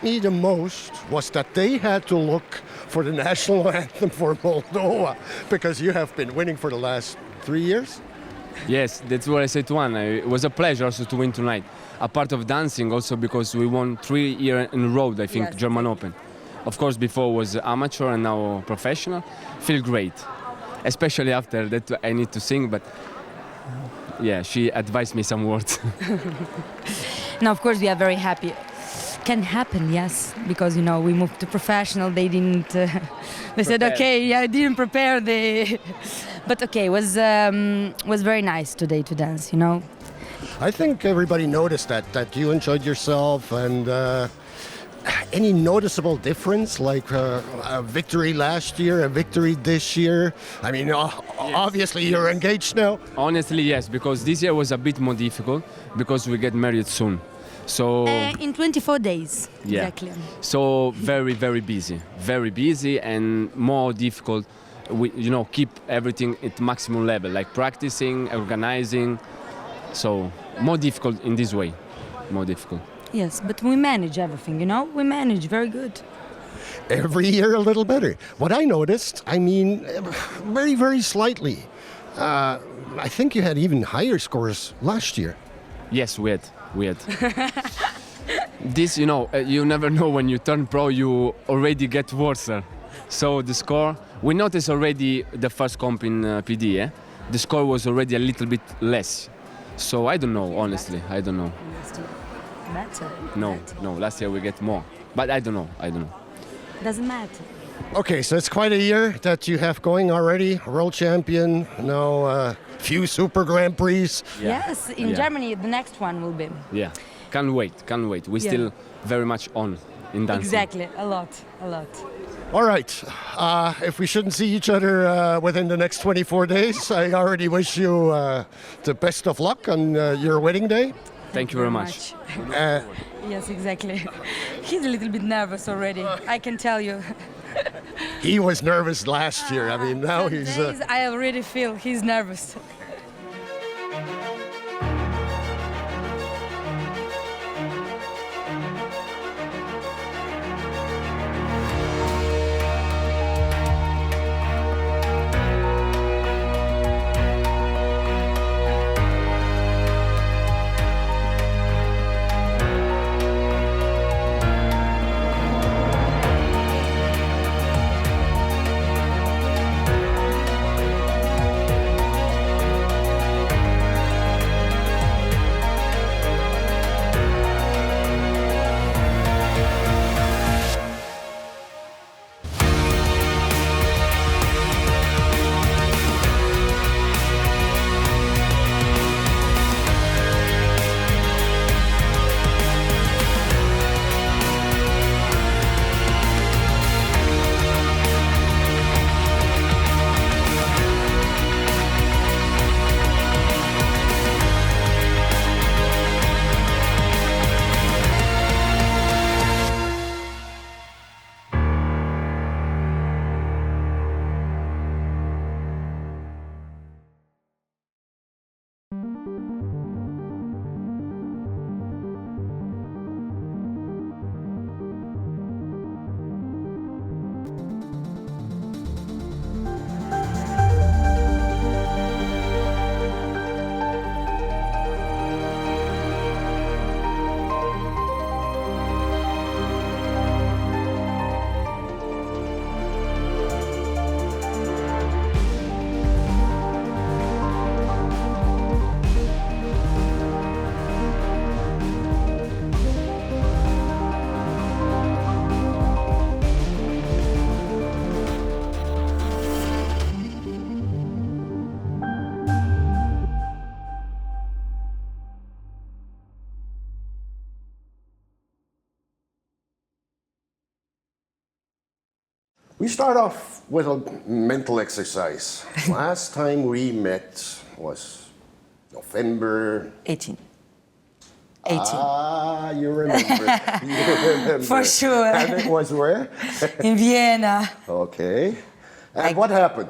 Me the most was that they had to look for the national anthem for Moldova because you have been winning for the last 3 years. Yes, that's what I said to Anna. It was a pleasure also to win tonight. A part of dancing also because we won 3 years in a row, I think, yes. German Open. Of course, before was amateur and now professional. Feel great, especially after that I need to sing, but yeah, she advised me some words. No, of course we are very happy. Can happen, yes, because you know we moved to professional. They didn't. They said okay, yeah, I didn't prepare the. But okay, was very nice today to dance. You know. I think everybody noticed that you enjoyed yourself, and any noticeable difference, like a victory last year, a victory this year. I mean, yes. Obviously you're engaged now. Honestly, yes, because this year was a bit more difficult because we get married soon. So in 24 days, yeah. Exactly. So very busy and more difficult. We, you know, keep everything at maximum level, like practicing, organizing. So more difficult in this way, more difficult. Yes, but we manage everything. You know, we manage very good. Every year a little better. What I noticed, I mean, very slightly. I think you had even higher scores last year. Yes, we had. This, you know, you never know when you turn pro, you already get worse. So the score, we noticed already the first comp in PD, the score was already a little bit less. So I don't know, honestly, I don't know. Better. No, last year we get more. But I don't know. Doesn't matter. Okay, so it's quite a year that you have going already. World champion, now a few Super Grand Prix. Yeah. Yes, in Germany the next one will be. Yeah, can't wait. We still very much on in dancing. Exactly, a lot. All right, if we shouldn't see each other within the next 24 days, I already wish you the best of luck on your wedding day. Thank you very much. Yes, exactly. He's a little bit nervous already, I can tell you. He was nervous last year. I mean, now he's... I already feel he's nervous. We start off with a mental exercise. Last time we met was November 18. Ah, you remember. You remember. For sure. And it was where? In Vienna. Okay. And what happened?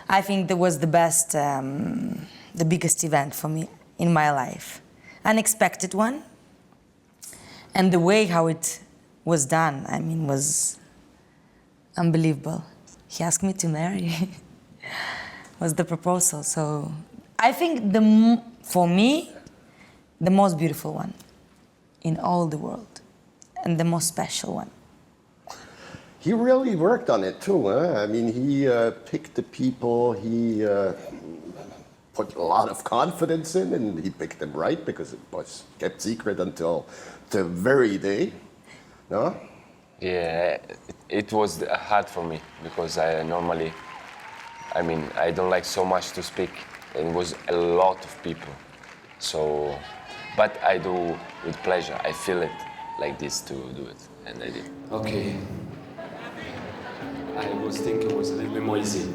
I think that was the best, the biggest event for me in my life. Unexpected one. And the way how it was done, I mean, was unbelievable. He asked me to marry. Was the proposal. So I think for me, the most beautiful one in all the world, and the most special one. He really worked on it too, huh? I mean, he picked the people, he put a lot of confidence in, and he picked them right because it was kept secret until the very day, no? Yeah, it was hard for me because I don't like so much to speak. It was a lot of people, so. But I do with pleasure. I feel it like this to do it, and I did. Okay. I was thinking it was a little bit more easy.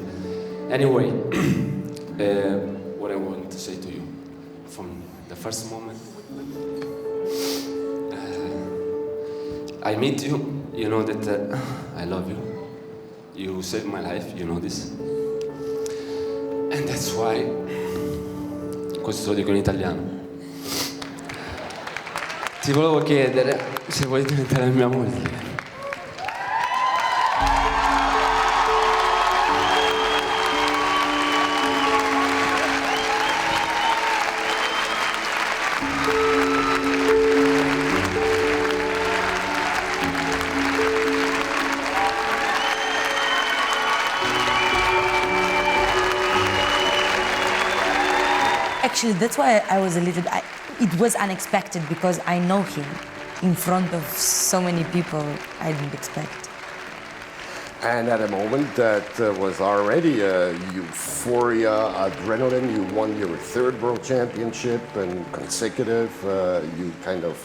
Anyway, what I want to say to you, from the first moment I meet you, you know that I love you. You saved my life, you know this. And that's why, questo lo dico in italiano. Ti volevo chiedere se vuoi diventare mia moglie. Actually, that's why I was a little. It was unexpected because I know him in front of so many people I didn't expect. And at a moment that was already a euphoria, adrenaline, you won your third world championship and consecutive. You kind of,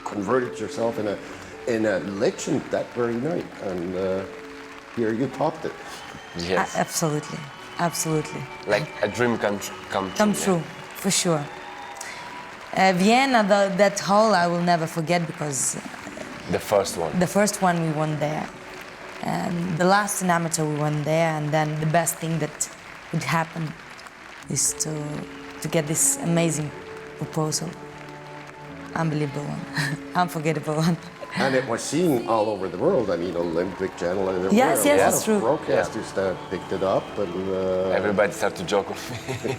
converted yourself in a legend that very night. And here you topped it. Yes. Absolutely, absolutely. Like a dream come True, for sure. Vienna, that hall I will never forget because the first one. the first one we won there, and the last in amateur we won there, and then the best thing that could happen is to get this amazing proposal. Unbelievable one, unforgettable one. And it was seen all over the world. I mean, Olympic Channel, and there Yes, were a yes, lot it's of true. broadcasters that picked it up. And Everybody started to joke with me.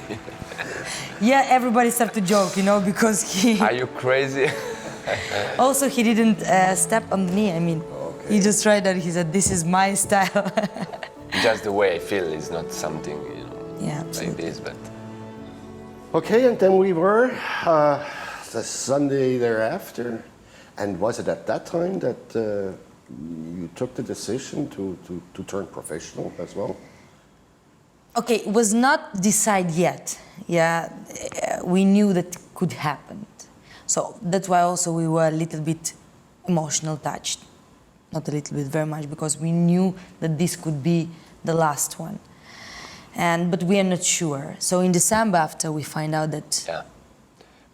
Yeah, everybody started to joke, you know, because he Are you crazy? also he didn't step on the knee. I mean, he just tried that. He said, "This is my style." Just the way I feel is not something, Yeah, like absolutely. this, but okay, and then we were the Sunday thereafter. And was it at that time that you took the decision to turn professional as well? Okay, it was not decided yet. Yeah, we knew that could happen. So that's why also we were a little bit emotional touched. Not a little bit, very much, because we knew that this could be the last one. But we are not sure. So in December after we find out that... yeah.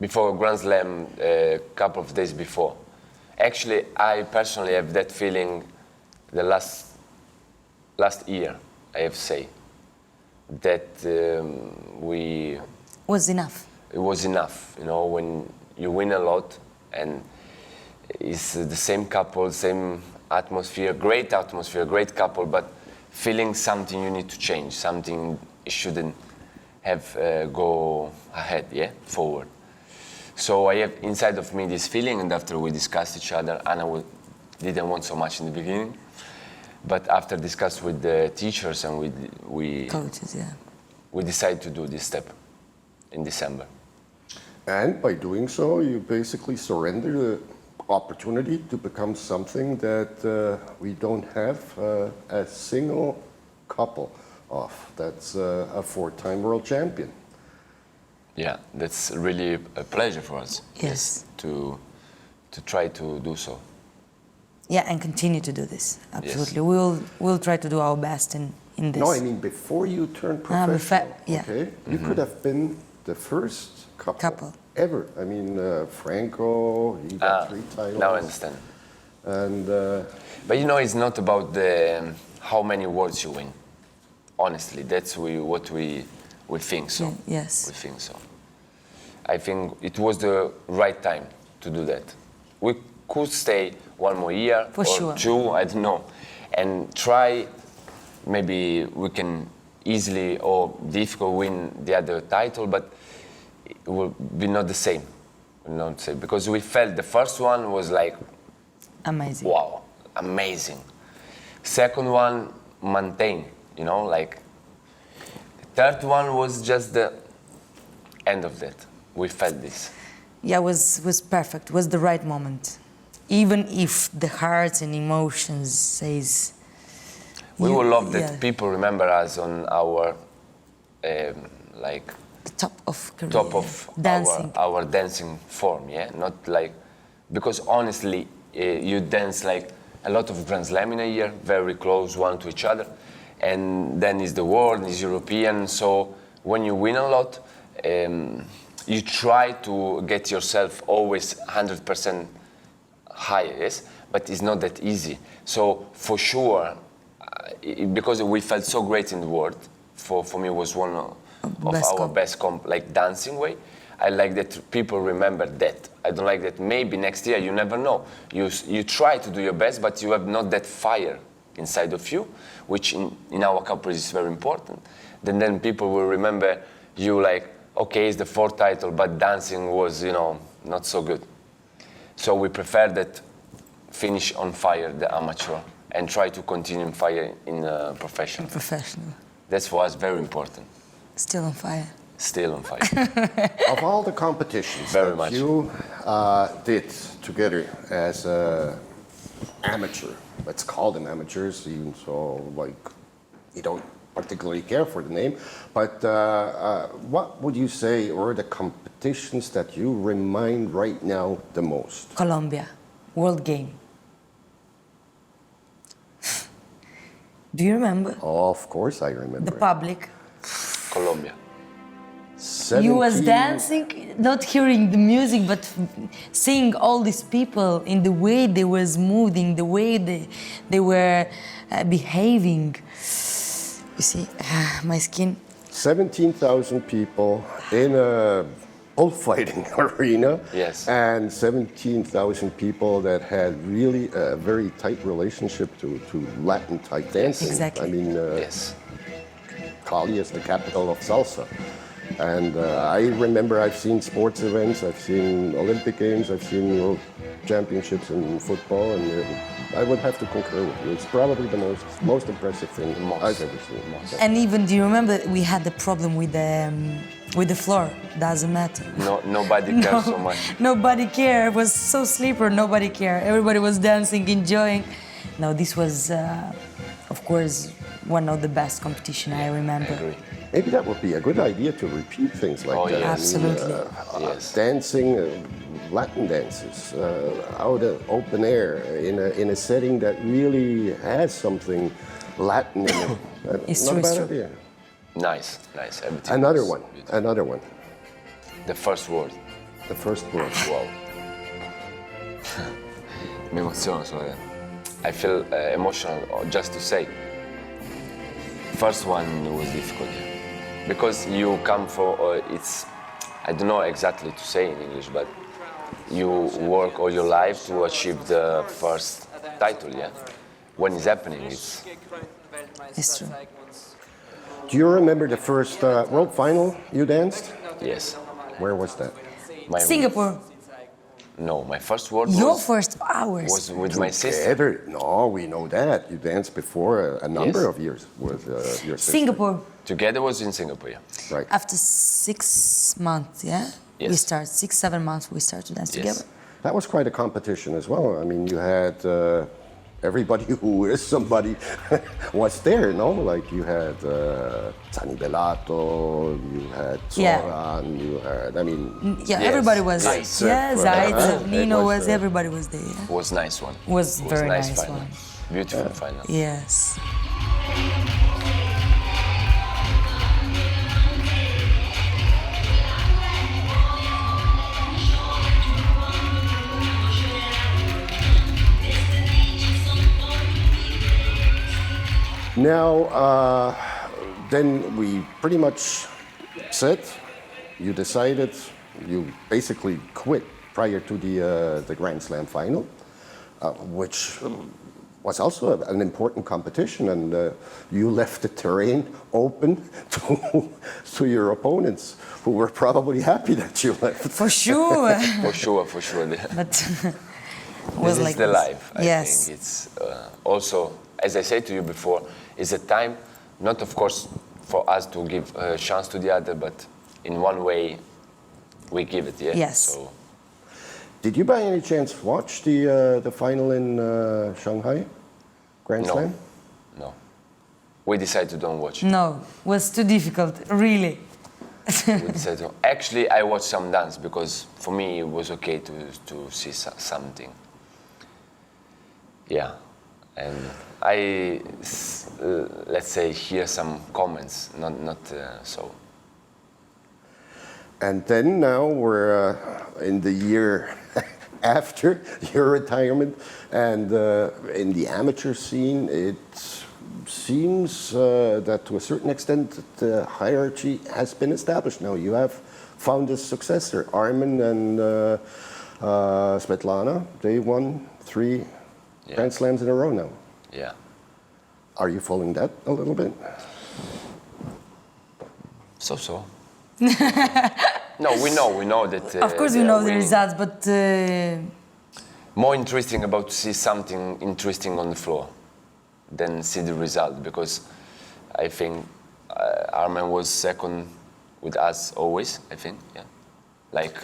Before Grand Slam, a couple of days before. Actually, I personally have that feeling the last year, I have to say, that Was enough. it was enough, when you win a lot and it's the same couple, same atmosphere, great couple, but feeling something you need to change, something it shouldn't have go ahead, forward. So I have inside of me this feeling, and after we discussed each other, Anna didn't want so much in the beginning, but after discuss with the teachers and we Coaches, yeah. we decided to do this step in December. And by doing so, you basically surrender the opportunity to become something that we don't have a single couple of. That's a four-time world champion. Yeah, that's really a pleasure for us. Yes. To try to do so. Yeah, and continue to do this. Absolutely. We'll try to do our best in this. No, I mean before you turned professional. Yeah. Okay, you could have been the first couple ever. I mean, Franco, he got 3 titles. Now I understand. And but you know, it's not about the how many awards you win. Honestly, that's what we think so. Yes. We think so. I think it was the right time to do that. We could stay 1 more year For or sure. 2, I don't know, and try. Maybe we can easily or difficult win the other title, but it will be not the same. Not the same, because we felt the first one was like Amazing. wow, amazing. Second one, maintain, you know, like. The third one was just the end of that. We felt this. Yeah, was perfect. Was the right moment. Even if the hearts and emotions says. We will love that yeah, people remember us on our, like, the top of career. top of dancing. our dancing form, yeah? Not like, because honestly, you dance like a lot of Grand Slam in a year, very close one to each other, and then is the world, is European, so when you win a lot, you try to get yourself always 100% higher, yes? But it's not that easy. So for sure, because we felt so great in the world, for me it was one of our best comp, like dancing way. I like that people remember that. I don't like that maybe next year, you never know. You try to do your best, but you have not that fire inside of you, which in our couple is very important. Then people will remember you like, okay, it's the 4th title, but dancing was, you know, not so good. So we prefer that finish on fire, the amateur, and try to continue in fire in professional. Professional. That's for us very important. Still on fire. Still on fire. of all the competitions Very that much. you did together as amateur, let's call them amateurs, even so, like, you don't particularly care for the name, but what would you say are the competitions that you remind right now the most? Colombia, World Game. Do you remember? Oh, of course I remember. The public. Colombia. You was 17 dancing, not hearing the music, but seeing all these people in the way they was moving, the way they were behaving. You see, my skin. 17,000 people in a bullfighting arena. Yes. And 17,000 people that had really a very tight relationship to Latin type dancing. Exactly. I mean, Yes. Cali is the capital of salsa. And I remember I've seen sports events, I've seen Olympic Games, I've seen World Championships in football, and I would have to concur with you. It's probably the most impressive thing I've ever seen. And even, do you remember we had the problem with the floor? Doesn't matter. No, nobody cares so much. Nobody cared. It was so sleeper. Nobody cared. Everybody was dancing, enjoying. No, this was, of course, one of the best competition I remember. I agree. Maybe that would be a good idea to repeat things like that. yes. Absolutely. Yes. Dancing, Latin dances, out of open air, in a setting that really has something Latin in it. It's Not true, a bad it's true. idea. Nice. Everything Another was one. beautiful. Another one. The first word. The first word. Wow. Mi emoziono solo. I feel emotional just to say. First one was difficult, because you come for it's. I don't know exactly to say in English, but you work all your life to achieve the first title, yeah. When it's happening, it's. It's true. Do you remember the first world final you danced? Yes. Where was that? Singapore. No, my first word Your was, first hours. was with my sister. Together? No, we know that. You danced before a number Yes. of years with your sister. Singapore. Together was in Singapore, yeah. Right. After 6 months, yeah? Yes. We start 6, 7 months. We start to dance Yes. together. That was quite a competition as well. I mean, you had everybody who is somebody was there, no? Like you had Zani Bellato, you had Zoran, you had, I mean... Yeah, Yes. everybody was. Nice. Yeah, Zaitsev, It Nino was, was, everybody was there. Yeah. It was nice one. Was It very nice nice final. one. Beautiful final. Yes. Now, then we pretty much said, you decided, you basically quit prior to the Grand Slam final, which was also an important competition, and you left the terrain open to your opponents, who were probably happy that you left. For sure. For sure, for sure. But This was is like the this. life. I Yes. think it's also, as I said to you before, it's a time, not of course for us to give a chance to the other, but in one way we give it. Yeah. Yes. So Did you by any chance watch the final in Shanghai Grand no, Slam? no. We decided to don't watch. No, was too difficult, really. We decided to. Actually, I watched some dance because for me it was okay to see something. Yeah, and let's say hear some comments, not so. And then now we're in the year after your retirement, and in the amateur scene, it seems that to a certain extent the hierarchy has been established now. You have found a successor. Armin and Svetlana, they won 3 Grand Slams in a row now. Yeah. Are you following that a little bit? So. No, we know that. Of course, we they are know the winning. results, but More interesting about to see something interesting on the floor than see the result, because I think Armin was second with us always. I think, yeah. Like.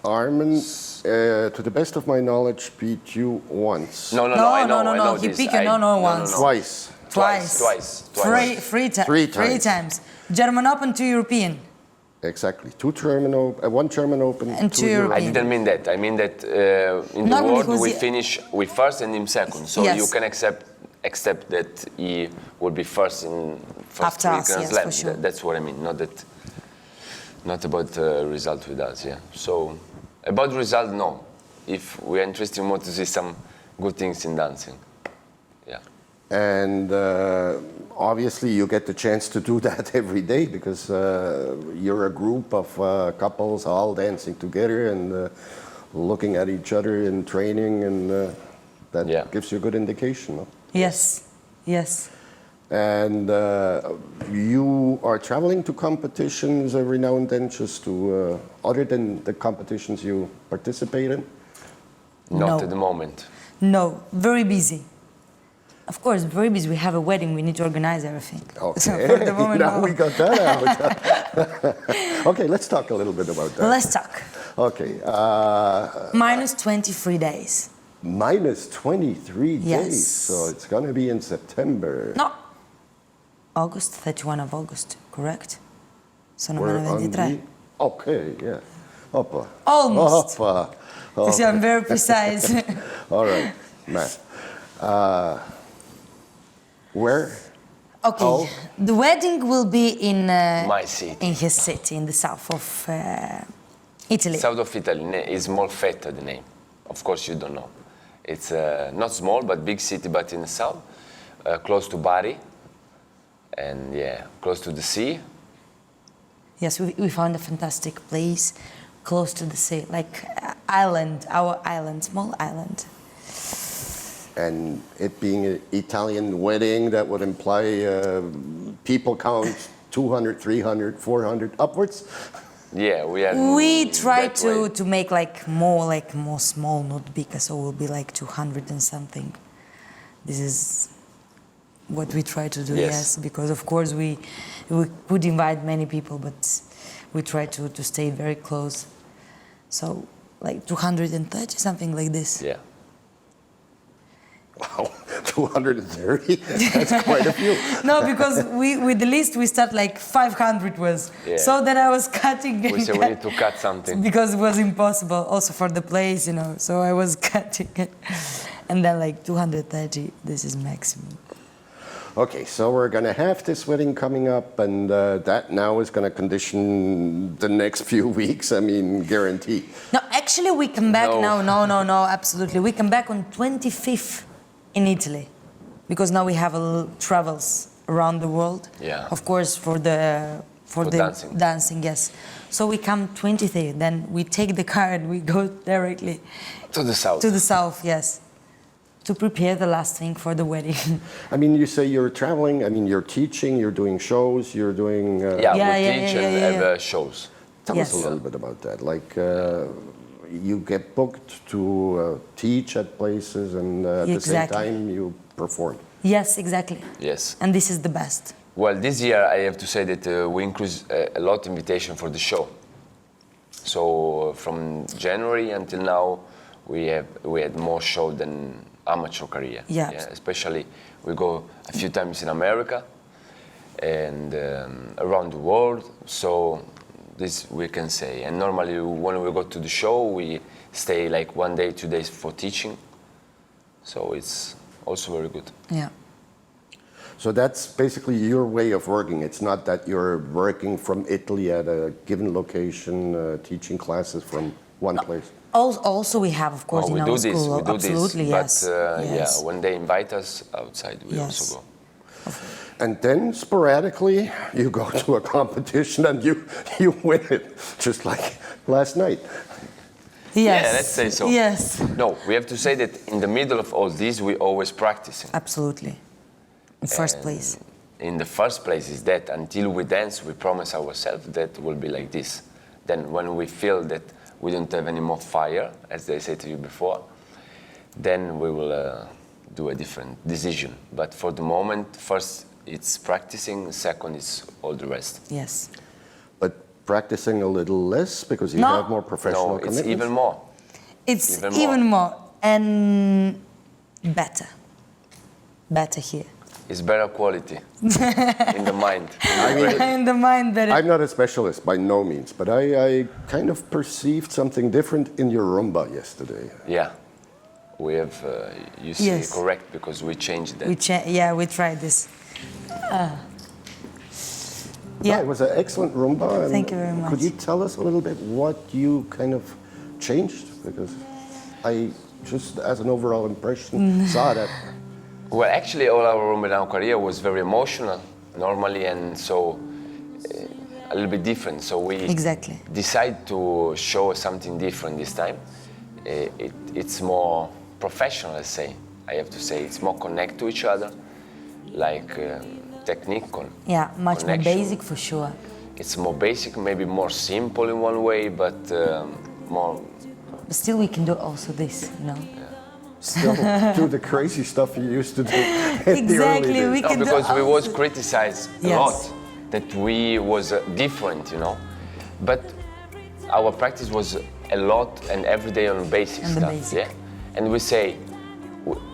Armin, to the best of my knowledge, beat you once. No. no, I know he this. beat you once. Twice. Twice. Three Three times. German Open, 2 European. Exactly. 1 German Open, And 2 I European. didn't mean that. I mean that in Not the world because we he- finish with first and him second. So Yes. you can accept that he will be first in first After 3 us, Grand yes, Slam. for sure. That's what I mean. Not about result with us. Yeah. So about result, no. If we are interested more to see some good things in dancing. Yeah. And obviously you get the chance to do that every day, because you're a group of couples all dancing together and looking at each other in training, and that gives you a good indication. No? Yes. And you are traveling to competitions every now and then, just to, other than the competitions you participate in? Not No. at the moment. No, very busy. Of course, very busy. We have a wedding. We need to organize everything. Okay, So for the moment, now no. we got that out. Okay, let's talk a little bit about that. Let's talk. Okay. Minus 23 days. Minus 23 Yes. days, so it's going to be in September. No. August, 31 of August, correct? Sono We're meno on 23. okay, yeah. Oppa. Almost. Oppa. You see, I'm very precise. All right, Matt. Where? Okay, Oh. the wedding will be in My city. in his city, in the south of Italy. South of Italy is Molfetta, the name. Of course, you don't know. It's not small, but big city, but in the south, close to Bari, and close to the sea. Yes, we found a fantastic place, close to the sea, like our island, small island. And it being an Italian wedding, that would imply people count 200, 300, 400 upwards. Yeah, We try that way. to make more small, not big, so it will be like 200 and something. This is what we try to do, yes, because of course we could invite many people, but we try to stay very close. So like 230, something like this. Yeah. Wow, 230? That's quite a few. No, because with the list we start like 500 was. Yeah. So then I was cutting. We said we need to cut something. Because it was impossible, also for the place, you know. So I was cutting it, and then like 230. This is maximum. Okay, so we're going to have this wedding coming up, and that now is going to condition the next few weeks, I mean, guarantee. No, actually we come back No. now. No, absolutely. We come back on 25th in Italy, because now we have travels around the world. Yeah. Of course, for the dancing, yes. So we come 23rd, then we take the car and we go directly To the south. to the south, yes, to prepare the last thing for the wedding. I mean, you say you're traveling, I mean, you're teaching, you're doing shows, you're doing... Yeah, Yeah, we yeah, teach yeah, and yeah, have yeah. shows. Tell us Yes. a little bit about that. Like, you get booked to teach at places, and at the same Exactly. time you perform. Yes, exactly. Yes. And this is the best. Well, this year I have to say that we increased a lot invitation for the show. So from January until now, we had more show than amateur career. Yeah. Especially we go a few times in America and around the world. So this we can say. And normally when we go to the show, we stay like 1 day, 2 days for teaching. So it's also very good. Yeah. So that's basically your way of working. It's not that you're working from Italy at a given location, teaching classes from one place. Also, we have, of course, Oh, in we our do this, school. we do Absolutely, this. yes. But Yes. yeah, when they invite us outside, we Yes. also go. And then sporadically you go to a competition and you win it, just like last night. Yes. Yeah, let's say so. Yes. No, we have to say that in the middle of all this, we always practicing. Absolutely. In first place. In the first place is that until we dance, we promise ourselves that will be like this. Then when we feel that we don't have any more fire, as they said to you before, then we will do a different decision. But for the moment, first it's practicing, second is all the rest. Yes. But practicing a little less because you No. have more professional No, it's commitments? even more. It's Even even more. more. And better. Better here. It's better quality in the mind. In the mind better. I'm not a specialist by no means, but I kind of perceived something different in your rumba yesterday. Yeah, we have, you see, Yes. correct, because we changed that. We tried this. Yeah, it was an excellent rumba. And Thank you very much. Could you tell us a little bit what you kind of changed? Because I just, as an overall impression, saw that. Well, actually, all our Rumba career was very emotional, normally, and so a little bit different. So we Exactly. decide to show something different this time. It's more professional, let's say. I have to say, it's more connect to each other, like technique. Yeah, much more connection. basic for sure. It's more basic, maybe more simple in one way, but more. But still, we can do also this, you know. Still do the crazy stuff you used to do in the early Exactly, days. we No, can do because we was also- criticized a Yes. lot that we was different, you know. But our practice was a lot and every day on basic On the stuff, basic. yeah. And we say,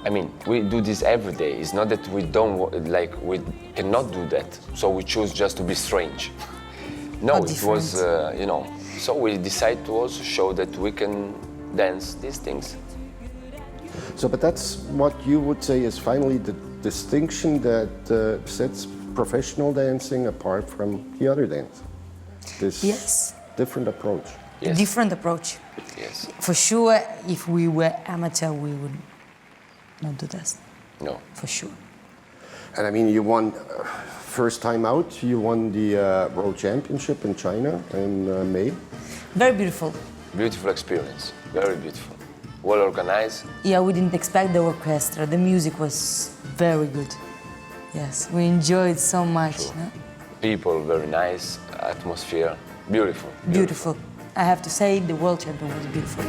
I mean, we do this every day. It's not that we don't like we cannot do that. So we choose just to be strange. No, Or it was you know. So we decide to also show that we can dance these things. So, but that's what you would say is finally the distinction that sets professional dancing apart from the other dance. This Yes. different approach. A Yes. different approach. Yes. For sure, if we were amateur, we would not do this. No. For sure. And I mean, you won first time out. You won the World Championship in China in May. Very beautiful. Beautiful experience. Very beautiful. Well organized. Yeah, we didn't expect the orchestra. The music was very good. Yes, we enjoyed so much. No? People very nice. Atmosphere. Beautiful. Beautiful. I have to say, the world champion was beautiful.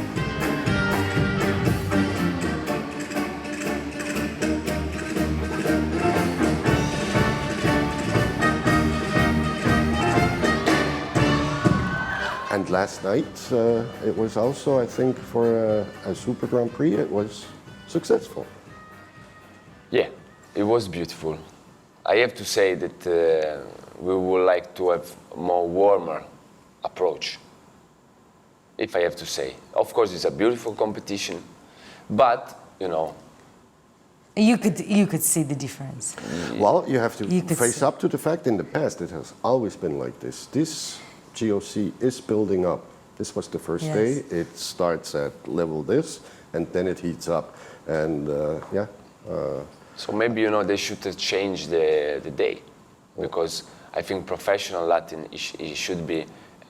And last night, it was also, I think, for a Super Grand Prix, it was successful. It was beautiful. I have to say that we would like to have a more warmer approach, if I have to say. Of course, it's a beautiful competition, but, you know. You could see the difference. Well, you have to You could face see. up to the fact in the past it has always been like this. This GOC is building up. This was the first Yes. day. It starts at level this, and then it heats up. And yeah. So maybe, you know, they should change the day, because I think professional Latin it should be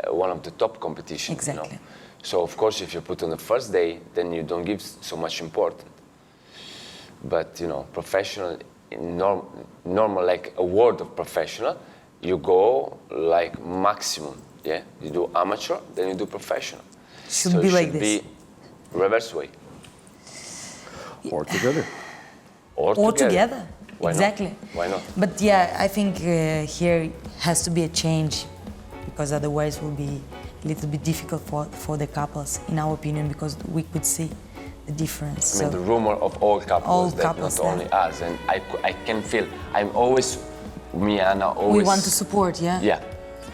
one of the top competitions. Exactly. You know? So of course, if you put on the first day, then you don't give so much importance. But you know, professional, normal, like a word of professional, you go like maximum. Yeah, you do amateur, then you do professional. Should so be it like should this. be reverse way. Or together. Or together. Why Exactly. Not? Why not? But yeah, I think here has to be a change, because otherwise it will be a little bit difficult for the couples, in our opinion, because we could see the difference. I mean, the rumor of all couples, All that couples, not yeah. only us, and I can feel, I'm always, me and Anna always. We want to support, yeah? Yeah.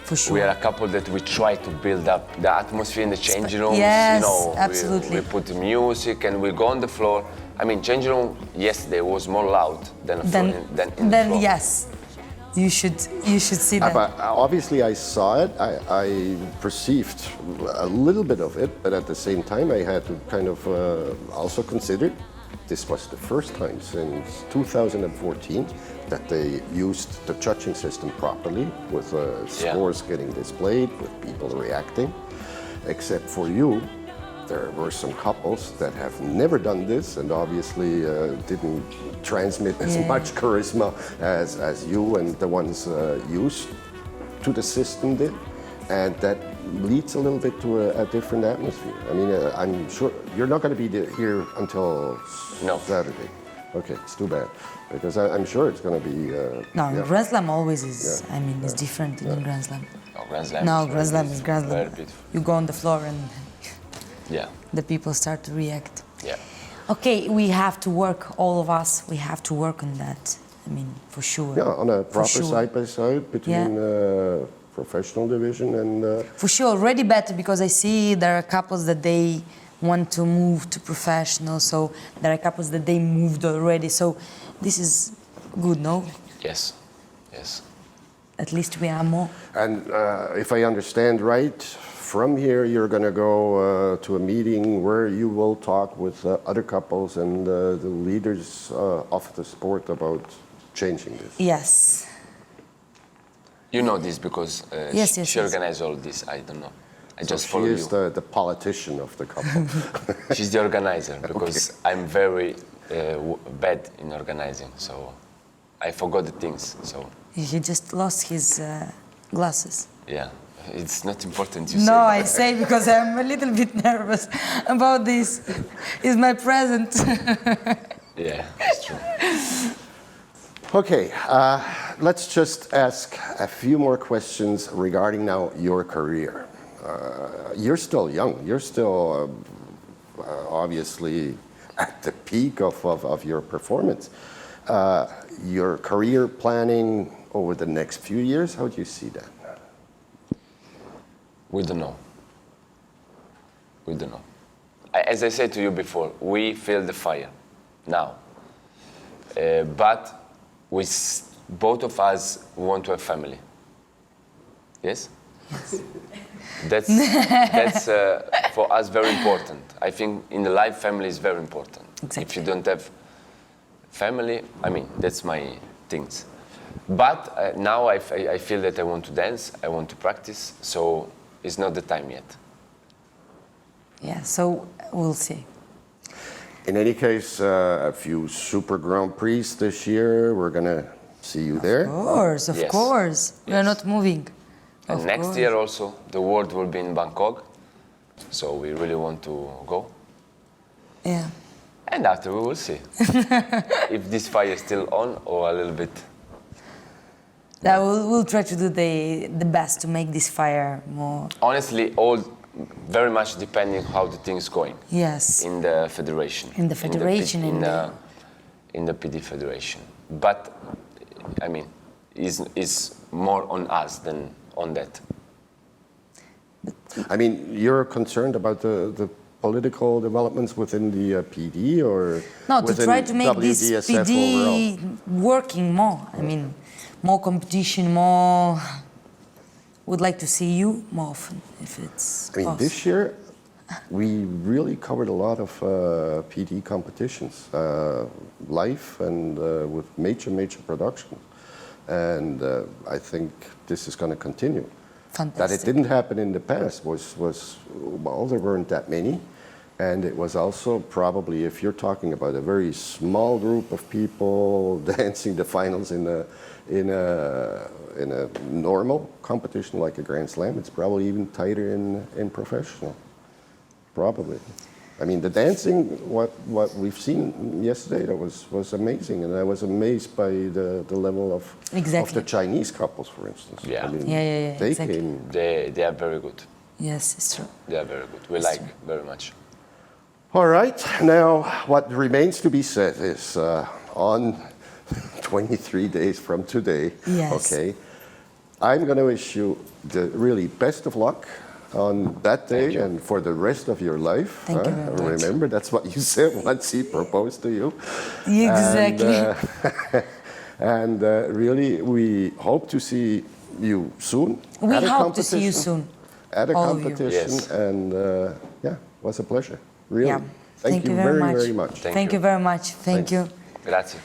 For sure. We are a couple that we try to build up the atmosphere in the changing rooms. Yes, you know, absolutely. We put the music and we go on the floor. I mean, changing room yesterday was more loud than in the floor. Yes, you should see that. But obviously, I saw it. I perceived a little bit of it, but at the same time, I had to kind of also consider this was the first time since 2014 that they used the judging system properly, with scores getting displayed, with people reacting. Except for you, there were some couples that have never done this and obviously didn't transmit as much charisma as you and the ones used to the system did. And that leads a little bit to a different atmosphere. I mean, I'm sure you're not going to be here until Saturday. Okay, it's too bad, because I'm sure it's going to be. No, Grand Slam always is. I mean, it's different in Grand Slam. No, Grand Slam. No, Grand Slam is Grand Very Slam. beautiful. You go on the floor and Yeah. the people start to react. Yeah. Okay, we have to work, all of us. We have to work on that. I mean, for sure. Yeah, on a proper sure. side by side between professional division and. For sure, already better, because I see there are couples that they want to move to professional, so there are couples that they moved already, so this is good, no? Yes. Yes. At least we are more. And if I understand right, from here you're going to go to a meeting where you will talk with other couples and the leaders of the sport about changing this. Yes. You know this because Yes, she organized all this. I don't know. I just follow she you. is the politician of the couple. She's the organizer, because I'm very bad in organizing, so I forgot the things. So He just lost his glasses. yeah, it's not important. You say. No, I say because I'm a little bit nervous about this. It's my present. Yeah, it's true. Okay, let's just ask a few more questions regarding now your career. You're still young. You're still obviously at the peak of your performance. Your career planning over the next few years, how do you see that? We don't know. We don't know. As I said to you before, we feel the fire now. But both of us want to have family. Yes? That's for us very important. I think in the life, family is very important. Exactly. If you don't have family, I mean, that's my things. But now I feel that I want to dance, I want to practice, so it's not the time yet. Yeah, so we'll see. In any case, a few Super Grand Prix this year. We're going to see you there. Of Yes. course. We are Yes. not moving. And Of next course. year also, the world will be in Bangkok, so we really want to go. Yeah. And after we will see if this fire is still on or a little bit. Yeah, we'll try to do the best to make this fire more. Honestly, all very much depending how the thing's going Yes. in the federation. In the federation, in the PD federation, but I mean, is more on us than on that. I mean, you're concerned about the political developments within the PD, or No, to within try to make this WDSF PD overall? working more. I mean, more competition, more. Would like to see you more often, if it's I mean, possible. this year we really covered a lot of PD competitions, live and with major productions, and I think this is going to continue. Fantastic. That it didn't happen in the past was well, there weren't that many, and it was also probably, if you're talking about a very small group of people dancing the finals in a normal competition like a Grand Slam, it's probably even tighter in professional. Probably. I mean, the dancing, what we've seen yesterday, that was amazing, and I was amazed by the level of the Chinese couples, for instance. Yeah. I mean, Yeah, they exactly. came. They are very good. Yes, it's true. They are very good. We like very much. All right. Now, what remains to be said is on 23 days from today. Yes. Okay. I'm going to wish you the really best of luck on that day and for the rest of your life. Thank you very much. Remember, that's what you said once he proposed to you. Exactly. And really, we hope to see you soon. We at a hope to see you competition. soon. At a all of you. competition. Yes. And yeah, it was a pleasure. Really. Yeah. Thank you very, very much. Thank you very much. Thank you. Grazie.